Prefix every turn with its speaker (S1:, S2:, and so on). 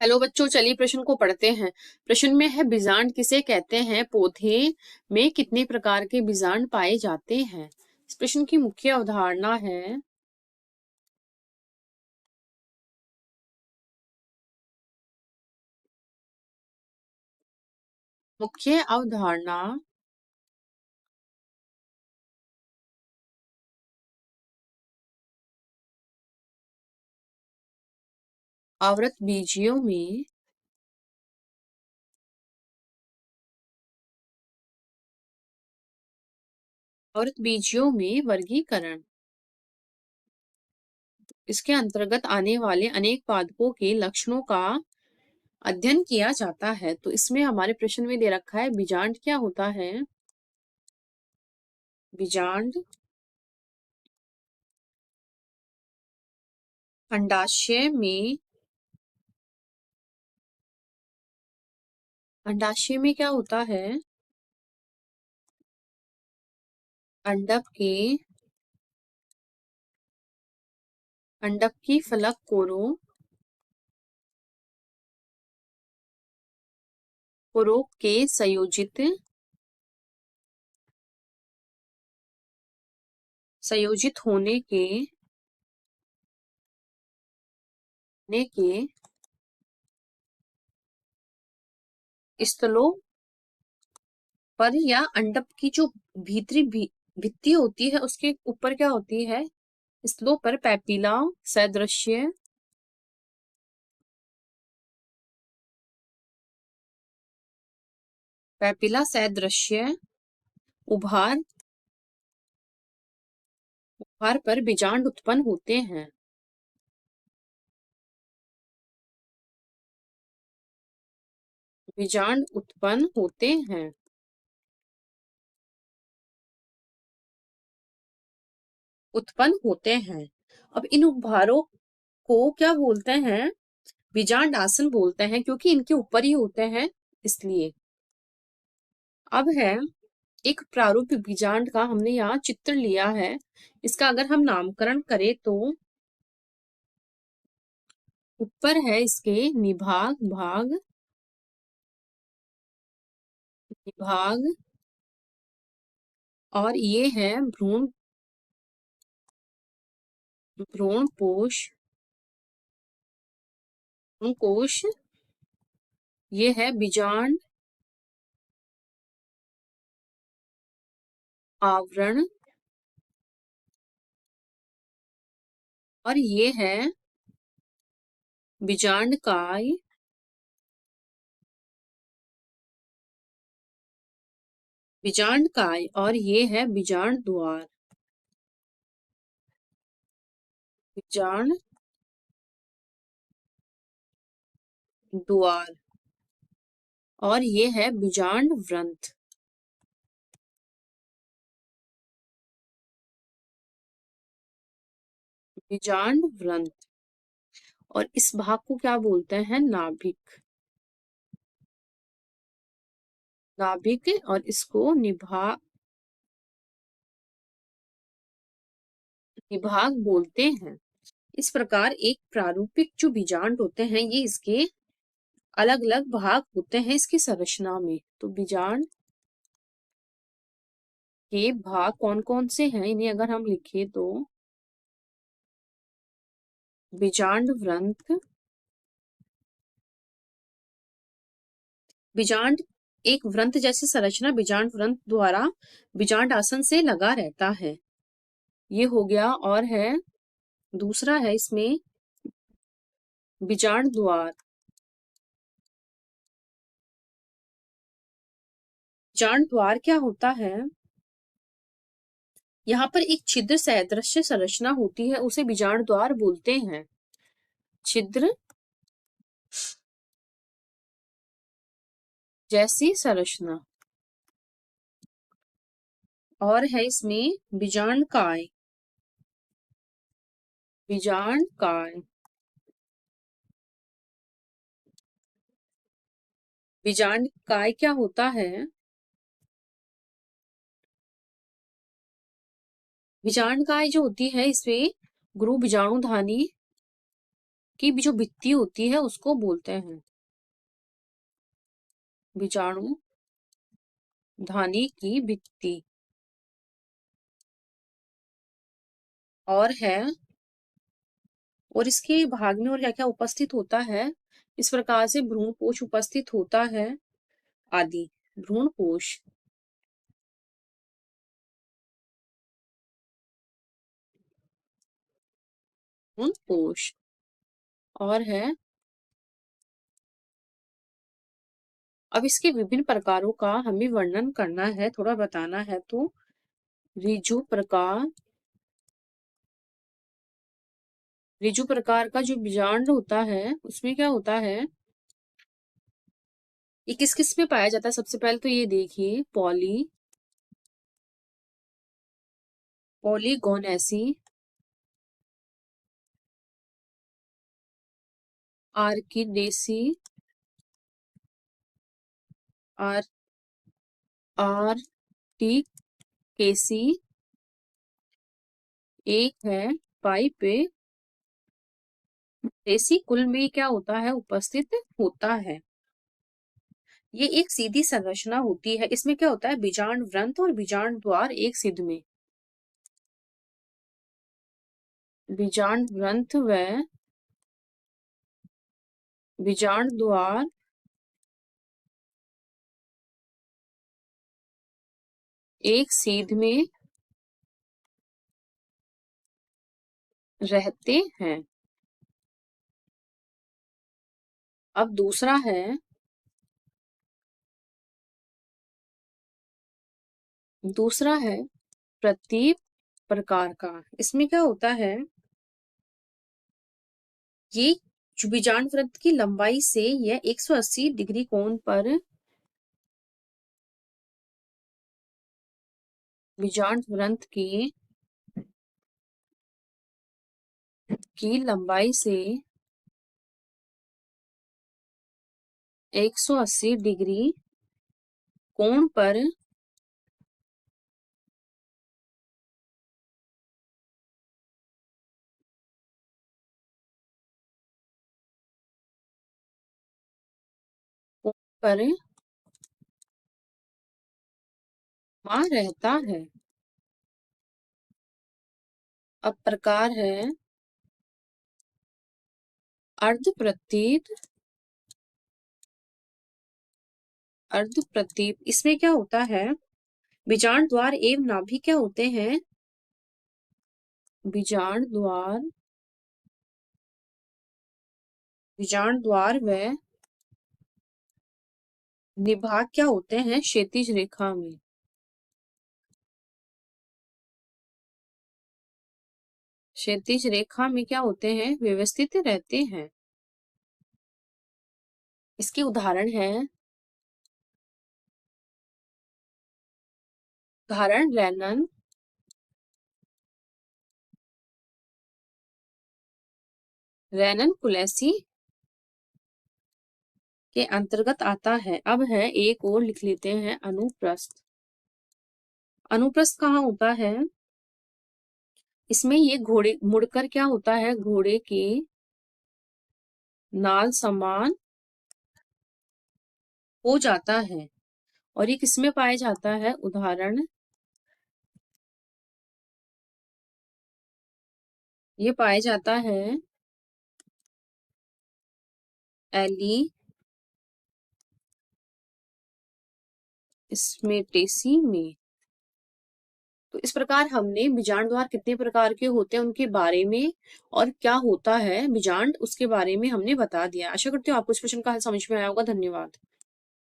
S1: Hello बच्चों, चलिए प्रश्न को पढ़ते हैं। प्रश्न में है बीजांड किसे कहते हैं, पौधे में कितने प्रकार के बीजांड पाए जाते हैं। इस प्रश्न की मुख्य अवधारणा है मुख्य अवधारणा आवृत बीजियों में वर्गीकरण। इसके अंतर्गत आने वाले अनेक पादपों के लक्षणों का अध्ययन किया जाता है। तो इसमें हमारे प्रश्न में दे रखा है बीजांड क्या होता है। बीजांड अंडाशय में क्या होता है, अंडक की फलक कोरों के संयोजित होने के स्थलों पर या अंडक की जो भीतरी भित्ति होती है उसके ऊपर क्या होती है, स्थलों पर पैपिला सदृश्य उभार पर बीजांड उत्पन्न होते हैं। बीजांड उत्पन्न होते हैं अब इन उपहारों को क्या बोलते हैं, बीजांड आसन बोलते हैं, क्योंकि इनके ऊपर ही होते हैं इसलिए। अब है एक प्रारूप बीजांड का, हमने यहाँ चित्र लिया है। इसका अगर हम नामकरण करें तो ऊपर है इसके निभाग और ये है भ्रूण कोश, ये है बीजांड आवरण और ये है बीजांडकाय और ये है बीजांड द्वार और ये है बीजांड व्रंथ। और इस भाग को क्या बोलते हैं, नाभिक और इसको निभाग बोलते हैं। इस प्रकार एक प्रारूपिक जो बीजांड होते हैं ये इसके अलग अलग भाग होते हैं इसकी संरचना में। तो बीजांड के भाग कौन कौन से हैं, इन्हें अगर हम लिखें तो बीजांड व्रंथ, बीजांड एक व्रंथ जैसी संरचना बीजांड व्रंथ द्वारा बीजांड आसन से लगा रहता है, ये हो गया। और है दूसरा है इसमें बीजांड द्वार। बीजांड द्वार क्या होता है, यहाँ पर एक छिद्र सदृश्य संरचना होती है, उसे बीजांड द्वार बोलते हैं। छिद्र जैसी संरचना और है इसमें बीजांडकाय। बीजांडकाय क्या होता है, बीजांडकाय जो होती है इसमें गुरु बीजाणुधानी की जो भित्ति होती है उसको बोलते हैं बीजाणु धानी की भित्ति। और है, और इसके भाग में और क्या क्या उपस्थित होता है, इस प्रकार से भ्रूणपोष उपस्थित होता है आदि। भ्रूणपोष, भ्रूणपोष। और है, अब इसके विभिन्न प्रकारों का हमें वर्णन करना है, थोड़ा बताना है। तो ऋजु प्रकार, ऋजु प्रकार का जो बीजांड होता है उसमें क्या होता है, ये किस किस में पाया जाता है? सबसे पहले तो ये देखिए, पॉलीगोनेसी, आर्किडेसी, आर आर्टिकेसी, एक है पाइपेसी। कुल में क्या होता है? उपस्थित होता है। ये एक सीधी संरचना होती है। इसमें क्या होता है? बीजांड व्रंत और बीजांड द्वार एक सिद्ध में, बीजांड व्रंत व बीजांड द्वार एक सीध में रहते हैं। अब दूसरा है, प्रतीप प्रकार का। इसमें क्या होता है, ये जो बीजांड वृत्त की लंबाई से यह 180 डिग्री कोण पर, बीजांड वृत्त की लंबाई से 180 डिग्री कोण पर पर वहाँ रहता है। अब प्रकार है अर्धप्रतीप, अर्धप्रतीप। इसमें क्या होता है, बीजांड द्वार एवं नाभि क्या होते हैं, बीजांड द्वार, बीजांड द्वार व निभाग क्या होते हैं, क्षैतिज रेखा में, क्षैतिज रेखा में क्या होते हैं, व्यवस्थित रहते हैं। इसके उदाहरण है, उदाहरण रेनन, रेनन कुलैसी के अंतर्गत आता है। अब है एक और लिख लेते हैं, अनुप्रस्थ। अनुप्रस्थ कहाँ होता है, इसमें ये घोड़े मुड़कर क्या होता है, घोड़े के नाल समान हो जाता है। और ये किसमें पाया जाता है? उदाहरण, ये पाया जाता है एलिस्मेटेसी में। तो इस प्रकार हमने बीजांड द्वार कितने प्रकार के होते हैं उनके बारे में, और क्या होता है बीजांड उसके बारे में हमने बता दिया। आशा करती हूँ आपको इस प्रश्न का हल समझ में आया होगा। धन्यवाद।